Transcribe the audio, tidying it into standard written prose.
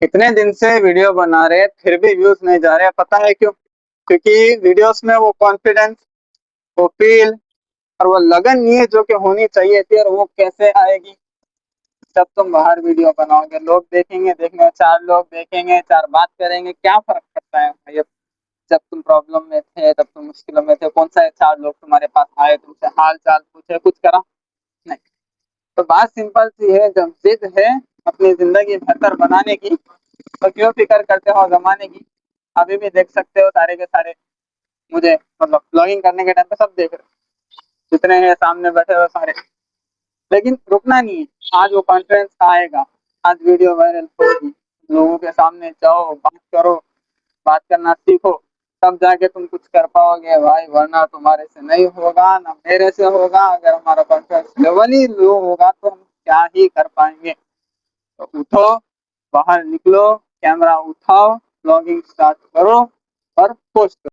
इतने दिन से वीडियो बना रहे फिर भी व्यूज नहीं जा रहे, पता है क्यों? क्योंकि वीडियोस में वो कॉन्फिडेंस, वो फील और वो लगन नहीं है जो कि होनी चाहिए थी। और वो कैसे आएगी जब तुम बाहर वीडियो बनाओगे? लोग देखेंगे, देखने चार लोग देखेंगे, चार बात करेंगे, क्या फर्क पड़ता है भाई? जब तुम प्रॉब्लम में थे, तब तुम मुश्किलों में थे, कौन सा चार लोग तुम्हारे पास आए, तुमसे हाल चाल पूछे, कुछ करा? नहीं। तो बात सिंपल सी है, जब जिद है अपनी जिंदगी बेहतर बनाने की तो क्यों फिक्र करते हो जमाने की? अभी भी देख सकते हो सारे के सारे मुझे, मतलब ब्लॉगिंग करने के टाइम पे सब देख रहे हो, जितने हैं सामने बैठे हुए सारे। लेकिन रुकना नहीं है, आज वो कॉन्फिडेंस आएगा, आज वीडियो वायरल होगी, लोगों के सामने जाओ, बात करो, बात करना सीखो, तब जाके तुम कुछ कर पाओगे भाई, वरना तुम्हारे से नहीं होगा, ना मेरे से होगा। अगर हमारा कॉन्फिडेंस लेवल ही लो होगा तो हम क्या ही कर पाएंगे? तो उठो, बाहर निकलो, कैमरा उठाओ, ब्लॉगिंग स्टार्ट करो और पोस्ट करो।